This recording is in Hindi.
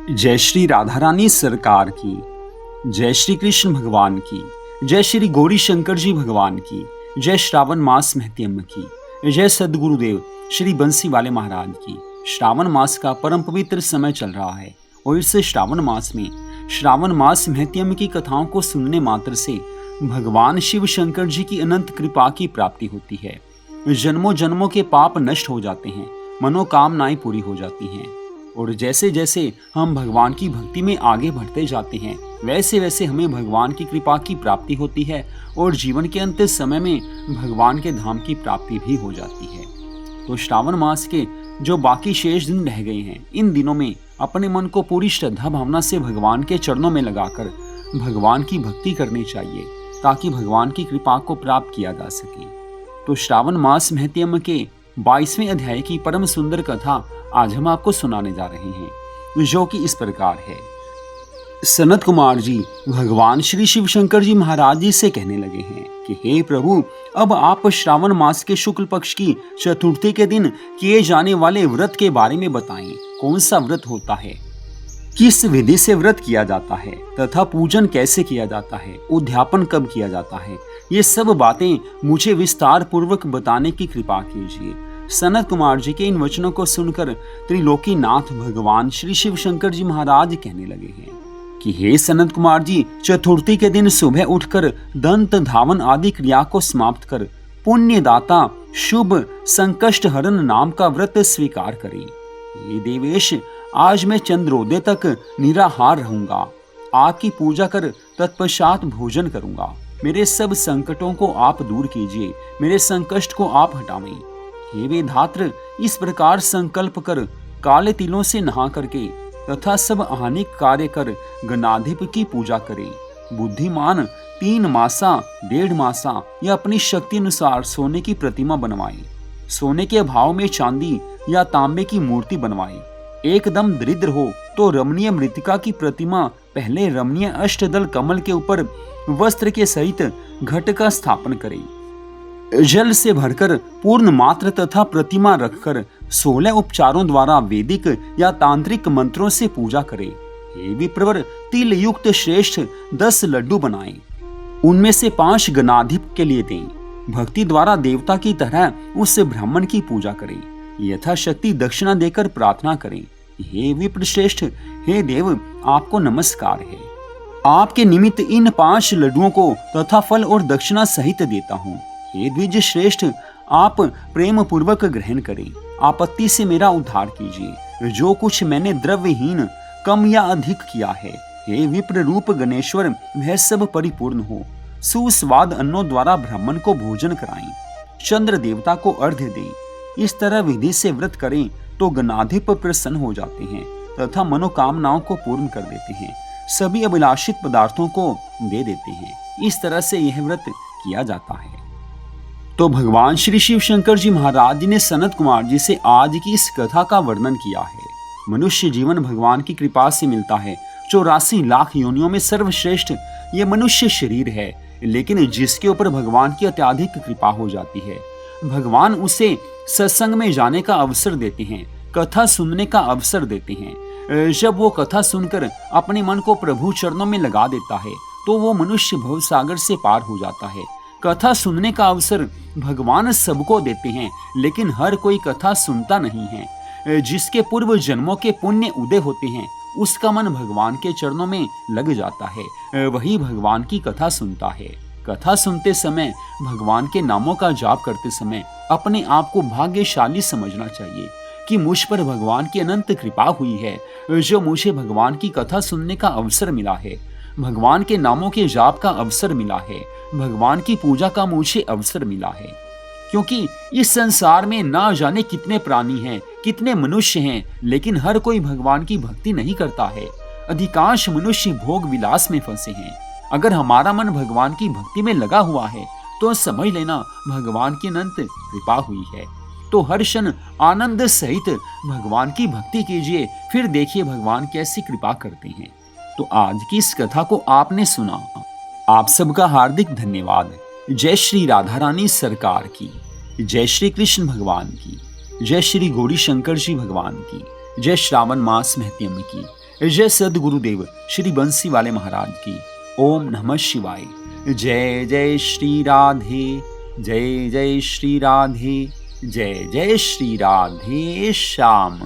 जय श्री राधा रानी सरकार की, जय श्री कृष्ण भगवान की, जय श्री गौरी शंकर जी भगवान की, जय श्रावण मास महत्यम की, जय सदगुरुदेव श्री बंसी वाले महाराज की। श्रावण मास का परम पवित्र समय चल रहा है और इस श्रावण मास में श्रावण मास महत्यम की कथाओं को सुनने मात्र से भगवान शिव शंकर जी की अनंत कृपा की प्राप्ति होती है। जन्मों जन्मों के पाप नष्ट हो जाते हैं, मनोकामनाएं पूरी हो जाती हैं और जैसे जैसे हम भगवान की भक्ति में आगे बढ़ते जाते हैं वैसे वैसे हमें भगवान की कृपा की प्राप्ति होती है और जीवन के अंतिम समय में भगवान के धाम की प्राप्ति भी हो जाती है। तो श्रावण मास के जो बाकी शेष दिन रह गए हैं, इन दिनों में अपने मन को पूरी श्रद्धा भावना से भगवान के चरणों में लगाकर भगवान की भक्ति करनी चाहिए ताकि भगवान की कृपा को प्राप्त किया जा सके। तो श्रावण मास महत्यम के 22वें अध्याय की परम सुंदर कथा आज हम आपको सुनाने जा रहे हैं, जो कि इस प्रकार है। सनत कुमार जी भगवान श्री शिव शंकर जी महाराज जी से कहने लगे हैं कि हे प्रभु, अब आप श्रावण मास के शुक्ल पक्ष की चतुर्थी के दिन किए जाने वाले व्रत के बारे में बताएं। कौन सा व्रत होता है, किस विधि से व्रत किया जाता है तथा पूजन कैसे किया जाता है, उद्यापन कब किया जाता है, ये सब बातें मुझे विस्तार पूर्वक बताने की कृपा कीजिए। सनत कुमार जी के इन वचनों को सुनकर त्रिलोकीनाथ भगवान श्री शिव शंकर जी महाराज कहने लगे हैं कि हे सनत कुमार जी, चतुर्थी के दिन सुबह उठकर दंत धावन आदि क्रिया को समाप्त कर पुण्यदाता शुभ संकष्ट हरण नाम का व्रत स्वीकार करें। ये देवेश, आज मैं चंद्रोदय तक निराहार रहूंगा, आपकी पूजा कर तत्पश्चात भोजन करूंगा। मेरे सब संकटों को आप दूर कीजिए, मेरे संकष्ट को आप हटावें। हे वेदात्र, इस प्रकार संकल्प कर काले तिलों से नहा करके तथा सब हानिक कार्य कर गणाधिप की पूजा करें। बुद्धिमान 3 मासा 1.5 मासा या अपनी शक्ति अनुसार सोने की प्रतिमा बनवाएं। सोने के अभाव में चांदी या तांबे की मूर्ति बनवाएं। एकदम दरिद्र हो तो रमणीय मृतिका की प्रतिमा पहले रमणीय अष्टदल कमल के ऊपर वस्त्र के सहित घट का स्थापन करें। जल से भरकर पूर्ण मात्र तथा प्रतिमा रखकर 16 उपचारों द्वारा वैदिक या तांत्रिक मंत्रों से पूजा करें। हे विप्रवर, तिल युक्त श्रेष्ठ 10 लड्डू बनाएं, उनमें से 5 गणाधिप के लिए दें। भक्ति द्वारा देवता की तरह उस ब्राह्मण की पूजा करें। यथाशक्ति दक्षिणा देकर प्रार्थना करें। हे विप्र श्रेष्ठ, हे देव, आपको नमस्कार है। आपके निमित्त इन 5 लड्डुओं को तथा फल और दक्षिणा सहित देता हूँ। हे द्विज श्रेष्ठ, आप प्रेम पूर्वक ग्रहण करें। आपत्ति से मेरा उद्धार कीजिए। जो कुछ मैंने द्रव्यहीन कम या अधिक किया है, हे विप्र रूप गणेश्वर, वह सब परिपूर्ण हो। सुस्वाद अन्नों द्वारा ब्राह्मण को भोजन कराएं। चंद्र देवता को अर्घ्य दें। इस तरह विधि से व्रत करें तो गणाधिप प्रसन्न हो जाते हैं तथा मनोकामनाओं को पूर्ण कर देते हैं, सभी अभिलाषित पदार्थों को दे देते हैं। इस तरह से यह व्रत किया जाता है। तो भगवान श्री शिव शंकर जी महाराज जी ने सनत कुमार जी से आज की इस कथा का वर्णन किया है। मनुष्य जीवन भगवान की कृपा से मिलता है। 84 लाख योनियों में सर्वश्रेष्ठ ये मनुष्य शरीर है, लेकिन जिसके ऊपर भगवान की अत्यधिक कृपा हो जाती है, भगवान उसे सत्संग में जाने का अवसर देते हैं, कथा सुनने का अवसर देते हैं। जब वो कथा सुनकर अपने मन को प्रभु चरणों में लगा देता है तो वो मनुष्य भवसागर से पार हो जाता है। कथा सुनने का अवसर भगवान सबको देते हैं, लेकिन हर कोई कथा सुनता नहीं है। जिसके पूर्व जन्मों के पुण्य उदय होते हैं, उसका मन भगवान के चरणों में लग जाता है, वही भगवान की कथा सुनता है। कथा सुनते समय, भगवान के नामों का जाप करते समय अपने आप को भाग्यशाली समझना चाहिए कि मुझ पर भगवान की अनंत कृपा हुई है, जो मुझे भगवान की कथा सुनने का अवसर मिला है, भगवान के नामों के जाप का अवसर मिला है, भगवान की पूजा का मुझे अवसर मिला है। क्योंकि इस संसार में ना जाने कितने प्राणी हैं, कितने मनुष्य हैं, लेकिन हर कोई भगवान की भक्ति नहीं करता है। अधिकांश मनुष्य भोग विलास में फंसे हैं। अगर हमारा मन भगवान की भक्ति में लगा हुआ है तो समझ लेना भगवान की अनंत कृपा हुई है। तो हर क्षण आनंद सहित भगवान की भक्ति कीजिए, फिर देखिए भगवान कैसी कृपा करते हैं। तो आज की इस कथा को आपने सुना, आप सबका हार्दिक धन्यवाद। जय श्री राधा रानी सरकार की, जय श्री कृष्ण भगवान की, जय श्री गौरी शंकर जी भगवान की, जय श्रावण मास महत्यम की, जय सद्गुरुदेव श्री बंसी वाले महाराज की। ओम नमः शिवाय। जय जय श्री राधे, जय जय श्री राधे, जय जय श्री राधे श्याम।